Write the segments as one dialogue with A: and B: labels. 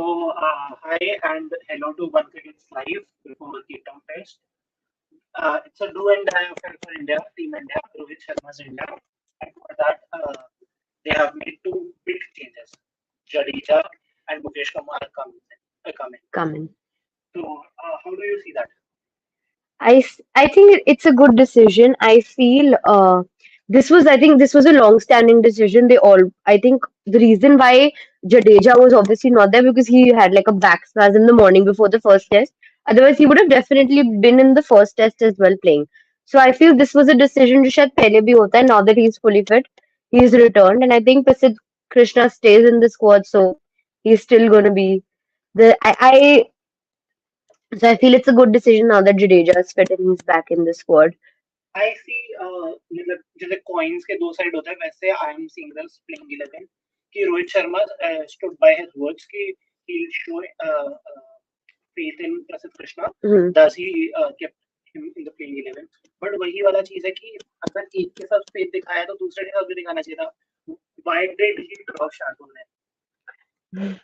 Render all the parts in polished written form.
A: Hi and hello to One Cricket's live before Cape Town Test. It's a do and die affair for India, Team India, Rohit Sharma's India. And for that, they have made two big changes. Jadeja and Mukesh Kumar coming.
B: Coming.
A: How do you see that?
B: I think it's a good decision. I feel I think this was a long-standing decision. I think the reason why Jadeja was obviously not there because he had like a back spasm in the morning before the first test. Otherwise, he would have definitely been in the first test as well playing. So I feel this was a decision जो शायद पहले भी होता है. Now that he's fully fit, he's returned, and I think Prasidh Krishna stays in the squad, so he's still going to be the. So I feel it's a good decision now that Jadeja is fit and he's back in the squad.
A: I see मतलब जैसे coins के दो side होते हैं वैसे I am seeing the playing 11 कि Rohit Sharma stood by his words कि he'll show faith in Prasidh Krishna. Does he kept him in the playing 11? But वही वाला चीज है कि अगर एक के साथ faith दिखाया तो दूसरे के साथ भी दिखाना चाहिए था. Why did he drop Shardul?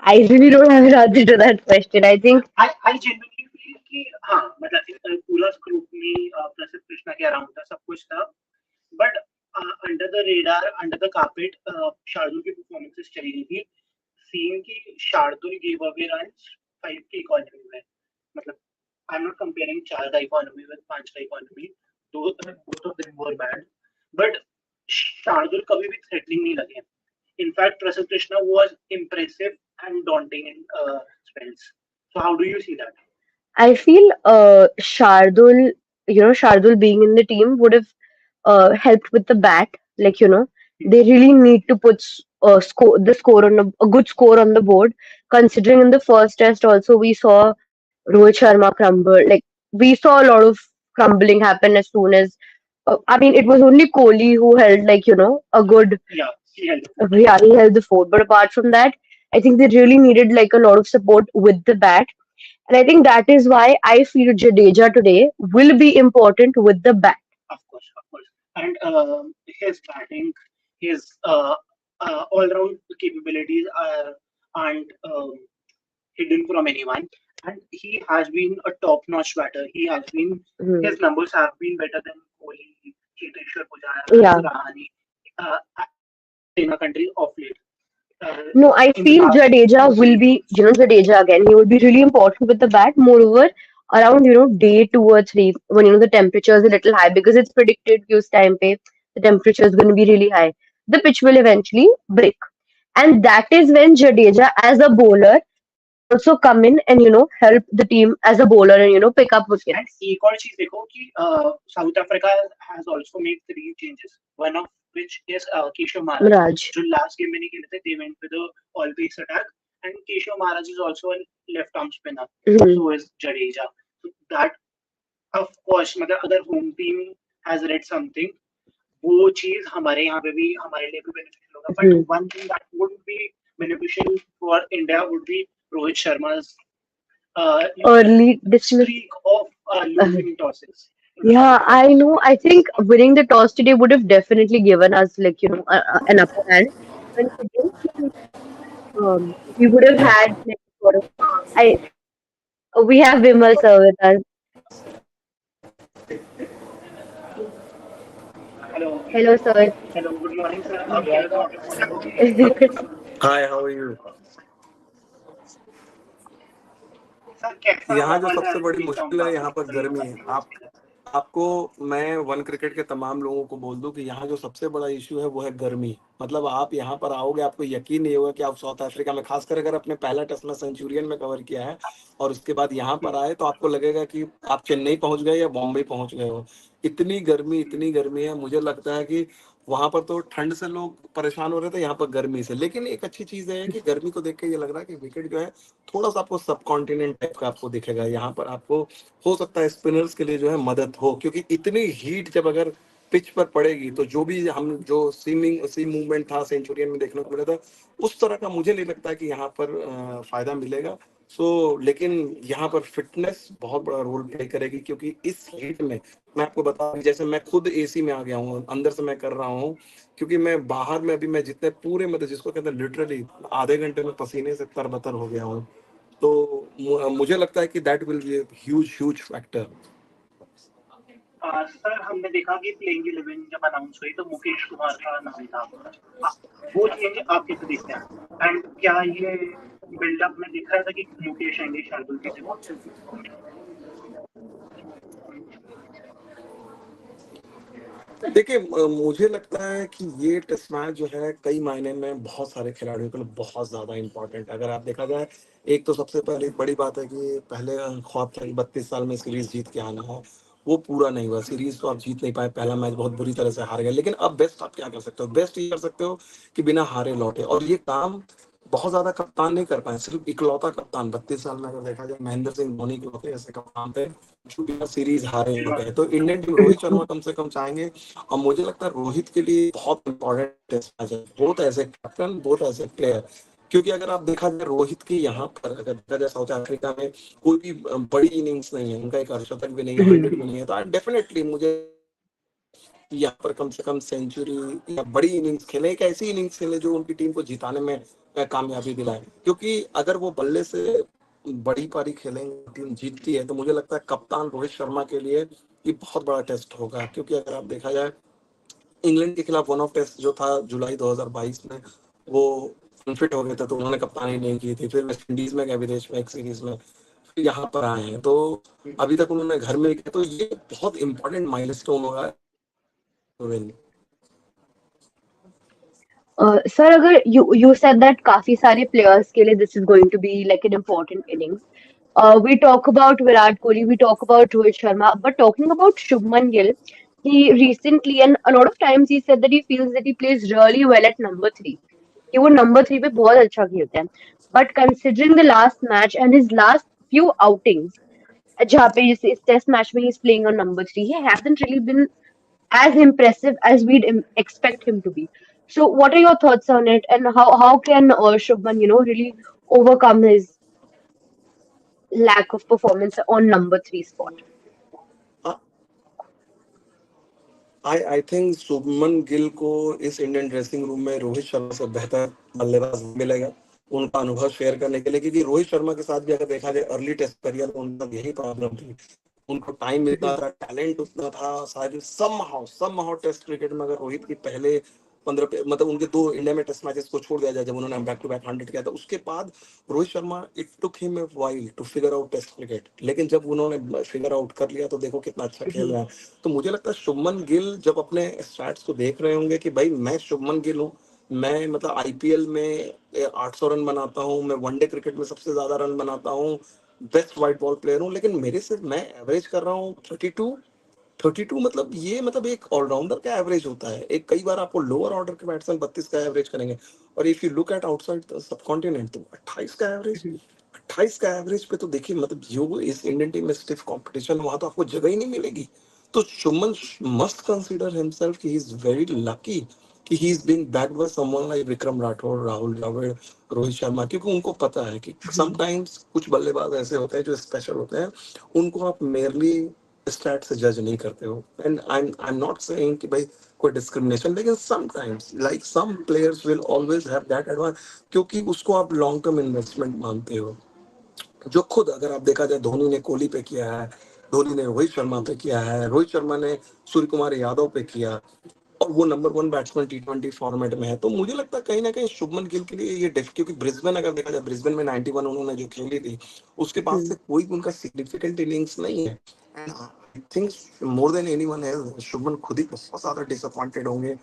B: I really don't have an answer to that question. I think
A: I genuinely feel कि हाँ मतलब पूरा scrutiny प्रसिद्ध कृष्णा के अराउंड था सब कुछ था but under the radar under the carpet Shardul की performances चली गई थी seeing कि शार्दुल gave away runs 5 की economy में मतलब I'm not comparing 4 का economy with 5 का economy both of them were bad but Shardul कभी भी threatening नहीं लगे. In fact, Prasidh Krishna was impressive and daunting in spells. So how do you see that?
B: I feel Shardul being in the team would have helped with the bat. Like, they really need to put the score on a good score on the board. Considering in the first test also we saw Rohit Sharma crumble. Like, we saw a lot of crumbling happen as soon as. I mean, it was only Kohli who held a good.
A: Yeah, he held.
B: Yeah, he held the fort. But apart from that, I think they really needed like a lot of support with the bat. And I think that is why I feel Jadeja today will be important with the bat.
A: Of course, of course. And his batting, his all-round capabilities aren't hidden from anyone. And he has been a top-notch batter. He has been his numbers have been better than Kohli, Cheteshwar Pujara, Rahane in a country of late.
B: No, I feel Jadeja will be, Jadeja again. He will be really important with the bat. Moreover, around day 2 or 3, when the temperature is a little high, because it's predicted कि उस time पे the temperature is going to be really high. The pitch will eventually break, and that is when Jadeja, as a bowler, will also come in and help the team as a bowler and pick up wickets.
A: And एक और चीज देखो कि South Africa has also made 3 changes. One of which is Keshav Maharaj. जो last game में नहीं खेले थे, they went with a all-pace attack. And Keshav Maharaj is also a left-arm spinner. So is Jadeja. So that, of course, मतलब अगर home team has read something, वो चीज हमारे यहाँ पे भी हमारे लिए भी beneficial होगा. But one thing that would be beneficial for India would be Rohit Sharma's
B: early
A: streak of losing tosses.
B: Yeah, I know. I think winning the toss today would have definitely given us an upper hand. Considering we would have had like, sort of I we have Vimal sir with us.
A: Hello.
B: Hello, sir.
A: Hello. Good morning, sir. आप क्या करोगे?
C: Hi, how are you?
A: Sir कैसा
C: यहाँ जो
A: माहौल है
C: सबसे बड़ी
A: Cape Town
C: मुश्किल
A: का?
C: है यहाँ पर गर्मी है. आपको मैं वन क्रिकेट के तमाम लोगों को बोल दूं कि यहाँ जो सबसे बड़ा इशू है वो है गर्मी. मतलब आप यहाँ पर आओगे आपको यकीन नहीं होगा कि आप साउथ अफ्रीका में, खासकर अगर अपने पहला टेस्ट में सेंचुरियन में कवर किया है और उसके बाद यहाँ पर आए तो आपको लगेगा कि आप चेन्नई पहुंच गए या बॉम्बे पहुंच गए हो. इतनी गर्मी है. मुझे लगता है कि वहां पर तो ठंड से लोग परेशान हो रहे थे, यहाँ पर गर्मी से. लेकिन एक अच्छी चीज है कि गर्मी को देख के ये लग रहा है कि विकेट जो है थोड़ा सा आपको सब कॉन्टिनेंट टाइप का आपको दिखेगा. यहाँ पर आपको हो सकता है स्पिनर्स के लिए जो है मदद हो, क्योंकि इतनी हीट जब अगर पिच पर पड़ेगी तो जो भी हम जो सी मूवमेंट था सेंचुरियन में देखने को मिला था, उस तरह का मुझे नहीं लगता कि यहाँ पर फायदा मिलेगा। लेकिन यहाँ पर फिटनेस बहुत बड़ा रोल प्ले करेगी, क्योंकि इस हीट में मैं आपको बता, जैसे मैं खुद एसी में आ गया हूँ, अंदर से मैं कर रहा हूँ, क्योंकि मैं बाहर में अभी मैं जितने पूरे मतलब जिसको कहते हैं लिटरली आधे घंटे में पसीने से तरबतर हो गया हूँ। तो मुझे लगता है कि that will be huge huge factor.
A: Sir हमने देखा कि प्लेइंग 11 जब अनाउंस हुई तो मुकेश कुमार का नाम था। आ, वो चेंज आप कैसे देखते हैं, एंड क्या ये बिल्डअप में दिख रहा था कि मुकेश आएंगे शार्दुल की जगह?
C: देखिए मुझे लगता है कि ये टेस्ट मैच जो है कई मायने में बहुत सारे खिलाड़ियों के लिए बहुत ज्यादा इंपॉर्टेंट है। अगर आप देखा जाए, एक तो सबसे पहले बड़ी बात है कि पहले ख्वाब था कि 32 साल में सीरीज जीत के आना है, वो पूरा नहीं हुआ। सीरीज तो आप जीत नहीं पाए, पहला मैच बहुत बुरी तरह से हार गए, लेकिन अब बेस्ट आप क्या कर सकते हो? बेस्ट ये कर सकते हो कि बिना हारे लौटे, और ये काम बहुत ज्यादा कप्तान नहीं कर पाए, सिर्फ इकलौता कप्तान 32 साल में अगर देखा जाए महेंद्र सिंह धोनी इकलौते ऐसे कप्तान थे जो बिना सीरीज हारे
A: जी
C: होते
A: हाँ।
C: हैं। तो इंडियन टीम रोहित शर्मा कम से कम चाहेंगे, और मुझे लगता है रोहित के लिए बहुत इंपॉर्टेंट टेस्ट मैच है, both as a captain both as a player. क्योंकि अगर आप देखा जाए रोहित की यहाँ पर अगर देखा जाए साउथ अफ्रीका में कोई भी बड़ी इनिंग्स नहीं है, उनका एक अर्धशतक भी नहीं है, 100 भी नहीं है, तो डेफिनेटली मुझे यहाँ पर कम से कम सेंचुरी या बड़ी इनिंग्स खेले, एक ऐसी इनिंग्स खेले जो उनकी टीम को जिताने में कामयाबी दिलाए। क्योंकि अगर वो बल्ले से बड़ी पारी खेलेंगे, टीम जीतती है, तो मुझे लगता है कप्तान रोहित शर्मा के लिए ये बहुत बड़ा टेस्ट होगा। क्योंकि अगर आप देखा जाए इंग्लैंड के खिलाफ वन ऑफ टेस्ट जो था जुलाई 2022 में, वो अनफिट हो गए थे तो उन्होंने कप्तानी नहीं की थी, फिर वेस्ट इंडीज में गए विदेश में एक सीरीज में, फिर यहाँ पर आए हैं, तो अभी तक उन्होंने घर में किया, तो ये बहुत इंपॉर्टेंट माइलस्टोन होगा to win.
B: Sir, अगर you said that काफी सारे players के लिए this is going to be like an important innings. We talk about Virat Kohli, we talk about Rohit Sharma, but talking about Shubman Gill, he recently and a lot of times he said that he feels that he plays really well at number three. कि वो number three पे बहुत अच्छा खेलते हैं. But considering the last match and his last few outings, जहाँ पे इस टेस्ट मैच में he's playing on number three, he hasn't really been as impressive as we'd expect him to be. So, what are your thoughts on it, and how can Shubman, really overcome his lack of performance on number three spot?
C: I think Shubman Gill को इस Indian dressing room में रोहित शर्मा से बेहतर बल्लेबाज मिलेगा उनका अनुभव share करने के लिए। क्योंकि रोहित शर्मा के साथ भी अगर देखा जाए अर्ली टेस्ट करियर में उनका यही प्रॉब्लम थी, उनको टाइम मिलता था, टैलेंट उतना था, शायद समहाउ टेस्ट क्रिकेट में अगर रोहित की पहले 15 मतलब उनके दो इंडिया में टेस्ट मैचेस को छोड़ दिया जाए, जब उन्होंने बैक टू बैक 100 किया था, उसके बाद Rohit Sharma it took him a while to figure out test cricket, लेकिन जब उन्होंने फिगर आउट कर लिया तो देखो कितना अच्छा खेल रहा है। तो मुझे लगता है शुभमन गिल जब अपने स्टैट्स को देख रहे होंगे कि भाई मैं शुभमन गिल हूँ, मैं मतलब आईपीएल में 800 रन बनाता हूँ, मैं वनडे क्रिकेट में सबसे ज्यादा रन बनाता हूँ, बेस्ट व्हाइट बॉल प्लेयर हूँ, लेकिन मेरे से मैं एवरेज कर रहा हूँ 32 मतलब ये मतलब एक ऑलराउंडर का एवरेज होता है। एक कई बार आपको लोअर ऑर्डर के बैट्समैन 32 का एवरेज करेंगे, और if you look at outside सब कॉन्टिनेंट तो 28 का एवरेज पे तो देखिए मतलब जो इस इंडियन टीम में स्टिफ कंपटीशन वहां तो आपको जगह ही नहीं मिलेगी। तो शुभमन मस्ट कंसीडर हिमसेल्फ कि ही इज वेरी लकी कि he is being backed by someone like Vikram Rathour, Rahul Dravid, Rohit Sharma, क्योंकि उनको पता है कि समटाइम्स कुछ बल्लेबाज ऐसे होते हैं जो स्पेशल होते हैं, उनको आप मेयरली स्टैट से जज नहीं करते हो। And I am not saying कि भाई कोई डिस्क्रिमिनेशन, लेकिन sometimes like some players will always have that advance, क्योंकि उसको आप लॉन्ग टर्म इन्वेस्टमेंट मानते हो। जो खुद अगर आप देखा जाए धोनी ने कोहली पे किया है, धोनी ने रोहित शर्मा पे किया है, रोहित शर्मा ने सूर्य कुमार यादव पे किया, और वो number one batsman T20 format में है। तो मुझे लगता है कहीं ना कहीं शुभमन गिल के लिए ये क्योंकि ब्रिस्बेन अगर देखा जाए, ब्रिस्बेन में 91 उन्होंने जो खेली थी, उसके बाद से कोई भी उनका सिग्निफिकेंट इनिंग्स नहीं है। And I think more than anyone else Shubman खुद ही बहुत ज्यादा डिसअपॉइंटेड होंगे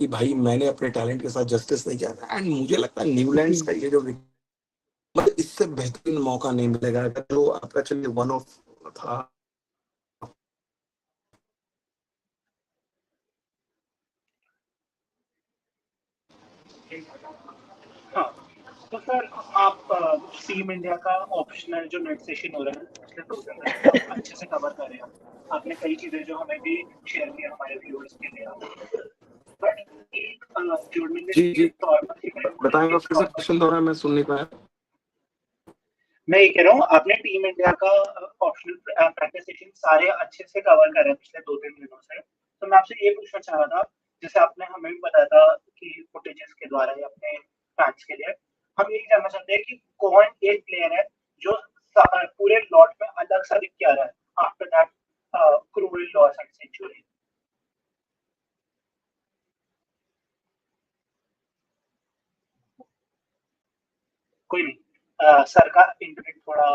C: कि भाई मैंने अपने टैलेंट के साथ जस्टिस नहीं किया। एंड मुझे लगता है न्यूलैंड्स का ये जो मतलब इससे बेहतरीन मौका नहीं मिलेगा। अगर जो आपका चलिए वन ऑफ था,
A: हाँ, तो सर आप टीम इंडिया का ऑप्शनल जो नेट सेशन हो रहा है पिछले 2 दिन से आप अच्छे से कवर कर रहे हैं। आपने कई चीजें जो हमें भी शेयर किया हमारे व्यूअर्स के लिए। बट एक
C: जी
A: जर्नलिस्ट के
C: जी,
A: तौर पर एक रिपोर्टर
C: बताएंगे
A: के
C: फिर से
A: तौर पर
C: क्वेश्चन दोहराएं, मैं सुन नहीं पाया।
A: मैं ये कह रहा हूँ आपने टीम इंडिया का ऑप्शनल प्रैक्टिस सेशन सारे अच्छे से कवर कर रहे हैं पिछले 2-3 दिनों से। तो मैं आपसे ये पूछना चाह रहा था, जैसे आपने हमें भी बताया था कि फुटेजेस के द्वारा या अपने फैंस के लिए, हम यही जानना चाहते हैं कि कौन एक प्लेयर है जो पूरे लॉट में अलग सा दिख के आ रहा है after that cruel loss and century. कोई नहीं, सर का इंटरनेट थोड़ा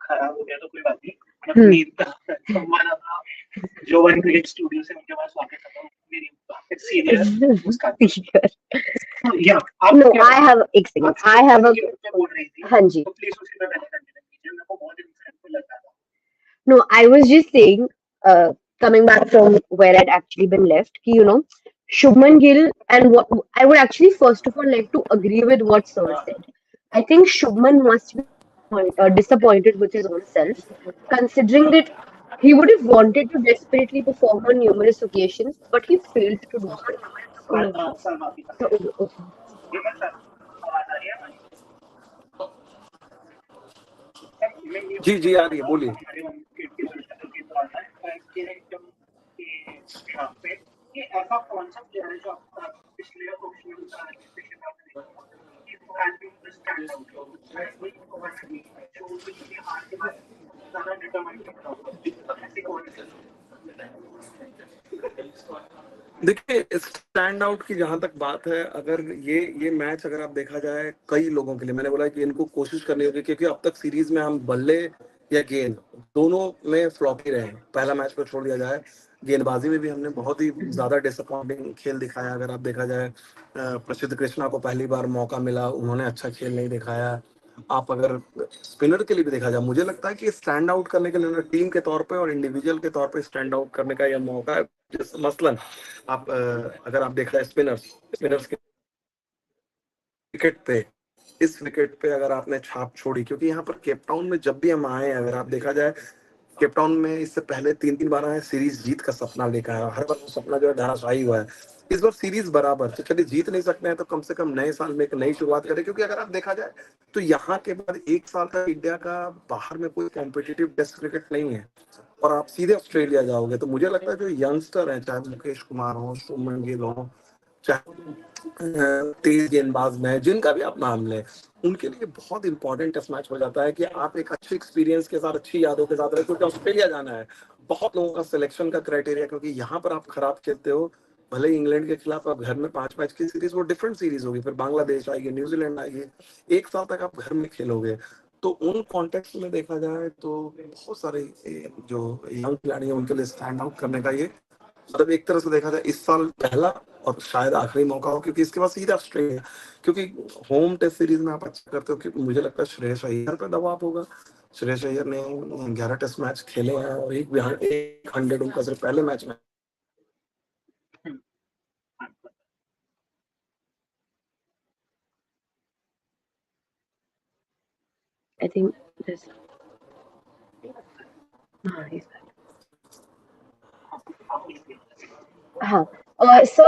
A: खराब हो गया तो कोई बात नहीं। मैं
B: हम्म
A: अपनी हमारा जो वन क्रिकेट स्टूडियो से उनके पास वापस आता हूँ, मेरी सीनियर मुस्कान। या आप
B: No,
A: क्या
B: I have एक second. I have a
A: बोल रही थी,
B: हाँ जी.
A: तो प्लीज उसी में पहले कंटिन्यू कीजिए, मेरे को बहुत इंसाइटफुल लग रहा था।
B: No, I was just saying, coming back from where I'd actually been left, कि, Shubman Gill, and what I would actually first of all like to agree with what Sir said. I think Shubman must be disappointed with his own self, considering that he would have wanted to desperately perform on numerous occasions, but he failed to do so.
A: Sir माफी
B: So,
A: चाहते
B: okay.
A: हैं। ये मैं sir आवाज आ रही है हमारी? Sir मैं ये
C: जी
A: पूछना
C: जी, आ
A: चाह
C: रही है,
A: रहा था
C: बोलिए।
A: हमारे वन क्रिकेट के दर्शकों के द्वारा कि एकदम के यहाँ पे कि ऐसा कौन सा प्लेयर है जो आप पिछले ऑप्शनल सेशन में आपने देखा था कि वो has been the stand out, कोई कौन है जो पिछले हार के बाद ज्यादा डिटरमाइंड दिख रहा हो, ऐसे कौन है?
C: देखिए, स्टैंड आउट की जहां तक बात है, अगर ये मैच अगर आप देखा जाए कई लोगों के लिए, मैंने बोला कि इनको कोशिश करनी होगी, क्योंकि अब तक सीरीज में हम बल्ले या गेंद दोनों में फ्लॉप ही रहे। पहला मैच को छोड़ दिया जाए, गेंदबाजी में भी हमने बहुत ही ज्यादा डिसअपॉइंटिंग खेल दिखाया। अगर आप देखा जाए, प्रसिद्ध कृष्णा को पहली बार मौका मिला, उन्होंने अच्छा खेल नहीं दिखाया। आप अगर स्पिनर के लिए भी देखा जाए, मुझे लगता है कि स्टैंड आउट करने के लिए टीम के तौर पे और इंडिविजुअल के तौर पे स्टैंड आउट करने का यह मौका है। मसलन आप अगर आप देख रहे हैं स्पिनर्स के विकेट पे, इस विकेट पे अगर आपने छाप छोड़ी, क्योंकि यहाँ पर केपटाउन में जब भी हम आए, अगर आप देखा जाए, केपटाउन में इससे पहले 3 3 बार आए, सीरीज जीत का सपना लेकर आया, हर बार वो सपना जो है धराशायी हुआ है। इस बार सीरीज बराबर, तो चलिए जीत नहीं सकते हैं तो कम से कम नए साल में एक नई शुरुआत करें। क्योंकि अगर आप देखा जाए तो यहाँ के बाद 1 साल तक इंडिया का बाहर में कोई कॉम्पिटिटिव टेस्ट क्रिकेट नहीं है, और आप सीधे ऑस्ट्रेलिया जाओगे। तो मुझे लगता है जो यंगस्टर है, चाहे मुकेश कुमार हो, शुभमन गिल हो, चाहे तेज गेंदबाज में जिनका भी आप नाम लें, उनके लिए बहुत इंपॉर्टेंट टेस्ट मैच हो जाता है कि आप एक अच्छे एक्सपीरियंस के साथ, अच्छी यादों के साथ रहे। क्योंकि ऑस्ट्रेलिया जाना है, बहुत लोगों का सिलेक्शन का क्राइटेरिया, क्योंकि यहाँ पर आप खराब खेलते हो, भले ही इंग्लैंड के खिलाफ आप घर में 5 मैच की सीरीज, वो डिफरेंट सीरीज होगी, फिर बांग्लादेश आएगी, न्यूजीलैंड आएगी, 1 साल तक आप घर में खेलोगे। तो उन कॉन्टेक्स्ट में देखा जाए तो बहुत सारे जो यंग खिलाड़ी हैं उनके लिए स्टैंड आउट करने का ये, मतलब एक तरह से देखा जाए इस साल पहला और शायद आखिरी मौका हो, क्योंकि इसके बाद सीधा ऑस्ट्रेलिया। क्योंकि होम टेस्ट सीरीज में आप अच्छा करते हो, क्योंकि मुझे लगता है श्रेयस अय्यर पर दबाव होगा। श्रेयस अय्यर ने 11 टेस्ट मैच खेले हैं और एक 100 उनका सिर्फ पहले मैच में।
B: I think this. He's back. So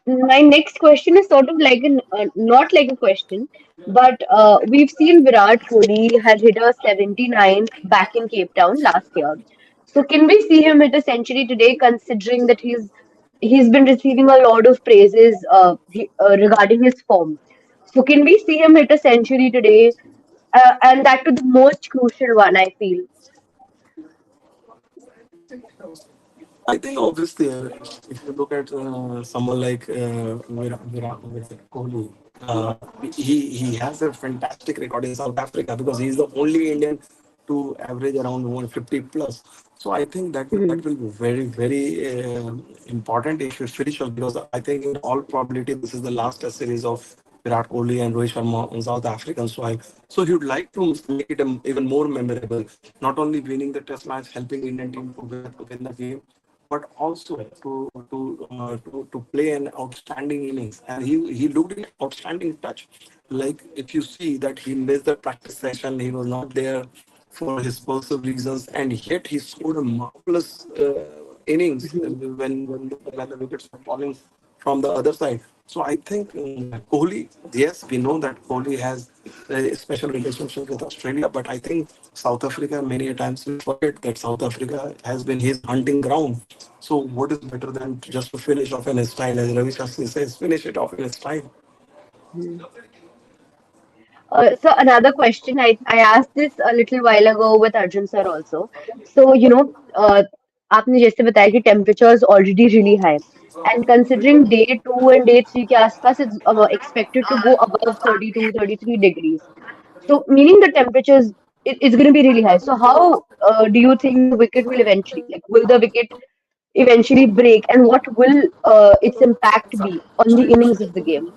B: my next question is sort of like not like a question, but we've seen Virat Kohli had hit a 79 back in Cape Town last year. So can we see him hit a century today, considering that he's been receiving a lot of praises regarding his form? So can we see him hit a century today, and that to the most crucial one, I feel.
C: I think obviously, if you look at someone like Virat Kohli, he has a fantastic record in South Africa because he's the only Indian to average around 150 plus. So I think that
B: Mhm.
C: will be very very important issue spiritual, because I think in all probability this is the last test series of Virat Kohli and Rohit Sharma on South African soil. So he would like to make it even more memorable, not only winning the test match, helping Indian team to win the game, but also to play an outstanding innings. And he looked at outstanding touch. Like if you see that he missed the practice session, he was not there for his personal reasons, and yet he scored a marvelous innings
B: Mhm.
C: when the wickets were falling from the other side. So I think Kohli, yes, we know that Kohli has a special relationship with Australia, but I think South Africa, many a times we forget that South Africa has been his hunting ground. So what is better than just to finish off in his style, as Ravi Shastri says, finish it off in his style.
B: Mhm. So another question, I asked this a little while ago with Arjun sir also. So, आपने जैसे बताया कि temperature is already really high. And considering day 2 and day 3 के आसपास it's expected to go above 32, 33 degrees. So meaning the temperature is going to be really high. So how do you think the wicket will eventually, like, will the wicket eventually break, and what will its impact be on the innings of the game?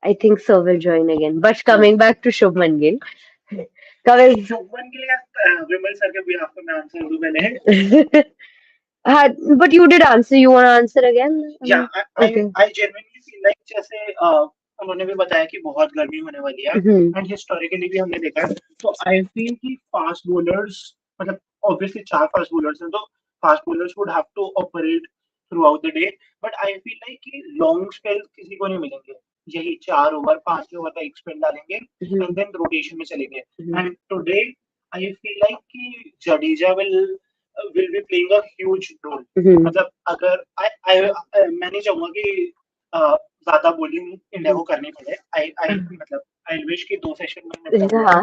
B: I think so will join again. But coming back to Shubman Gill, coming,
A: Shubman के लिए विमल sir के behalf पे मैं answer दूं पहले.
B: uh, but you did answer. You want to answer again?
A: Yeah,
B: Okay.
A: I genuinely feel like जैसे उन्होंने भी बताया कि बहुत गर्मी होने वाली है
B: Mhm.
A: एंड हिस्टोरिकली भी हमने देखा है. तो आई फील कि फास्ट बॉलर्स मतलब ऑब्वियसली चार फास्ट बॉलर्स हैं तो fast bowlers would have to operate throughout the day. But I feel like कि लॉन्ग स्पेल किसी को नहीं मिलेंगे. यही 4 ओवर 5 ओवर का एक स्पेल डालेंगे
B: Mhm.
A: एंड देन रोटेशन में चलेंगे.
B: Mhm.
A: And today I feel like कि Jadeja will be playing a huge role.
B: Mhm.
A: मतलब अगर मैं नहीं चाहूंगा कि ज्यादा बॉलिंग इंडिया को करनी पड़े. आई मतलब आई विश कि 2 सेशन में निपटा जाए.
B: हाँ,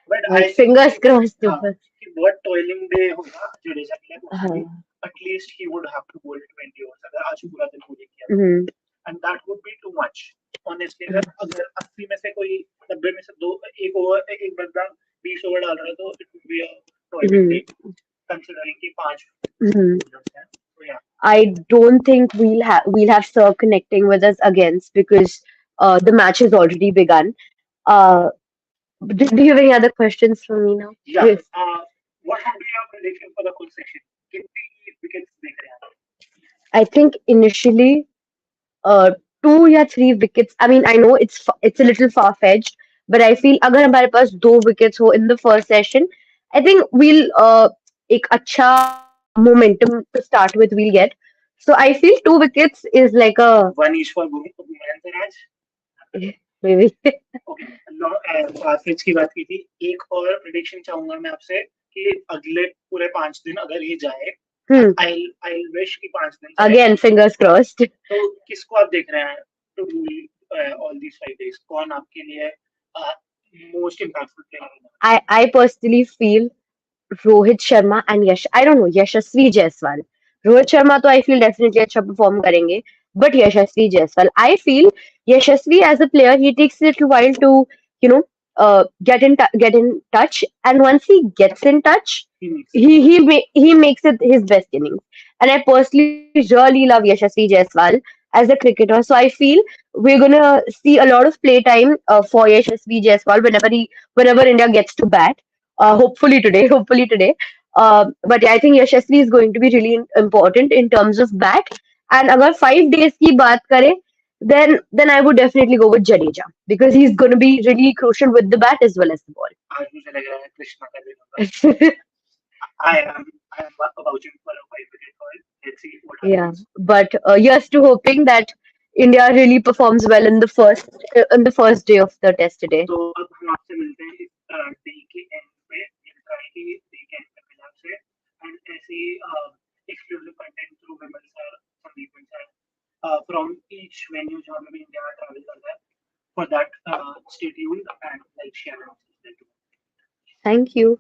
A: but
B: but
A: I think
B: fingers crossed.
A: कि बहुत टॉयलिंग डे होगा जडेजा के लिए.
B: हाँ.
A: At least he would have to bowl 20 overs अगर आज पूरा दिन बॉलिंग किया.
B: Mhm.
A: And that would be too much honestly. अगर 80 में से कोई 90 में से दो एक ओवर एक बंदा 20 ओवर डाल रहा है तो it would be a toiling day
B: Mhm.
A: considering कि 5
B: Mhm.
A: bowlers हैं. So yeah.
B: I don't think we'll have Sir connecting with us against because the match has already begun. Uh, do you have any other questions for me now?
A: Yeah.
B: Yes.
A: What would be your prediction for the full section? कितनी wickets देख रहे हैं आप?
B: I think initially, uh, 2 or 3 wickets. I mean, I know it's a little far-fetched, but I feel अगर हमारे पास 2 wickets हो in the first session, I think we'll एक अच्छा momentum to start with we'll get. So I feel 2 wickets is like a
A: One each for Bhuman Raj.
B: maybe.
A: Okay. Fast की बात की थी. एक और प्रिडिक्शन चाहूंगा मैं आपसे कि अगले पूरे 5 दिन अगर ये जाए
B: Hmm.
A: आई विश कि 5 दिन जाए.
B: Again, fingers crossed.
A: तो किसको आप देख रहे हैं to rule all these 5 days? कौन आपके लिए most impactful player?
B: I personally feel Rohit Sharma and Yash. I don't know, Yashasvi Jaiswal. Rohit Sharma तो I feel definitely अच्छा perform करेंगे, but Yashasvi Jaiswal. I feel Yashasvi as a player, he takes a little while to, you know, get in touch, and once he gets in touch, he makes it his best innings. And I personally really love Yashasvi Jaiswal as a cricketer, so I feel we're gonna see a lot of play time for Yashasvi Jaiswal whenever India gets to bat. Hopefully today, hopefully today. But yeah, I think Yashasvi is going to be really important in terms of bat. And अगर 5 days की बात करें, then I would definitely go with Jadeja because he's going to be really crucial with the bat as well as the ball.
A: आज मुझे लग रहा है कृष्णा का दिन होगा. I am vouching for a 5 wicket haul. Let's see what
B: Yeah,
A: happens.
B: but here's to hoping that India really performs well in the first day of the test today.
A: तो अब हम आपसे मिलते हैं इस डे के एंड पे. Try की डे के एंड पे मिलना आपसे एंड ऐसे exclusive content through Vimal sir, Sandeep sir from each venue जहाँ पे भी इंडिया ट्रैवल करता है. For that, stay tuned and like, share and subscribe.
B: Thank you.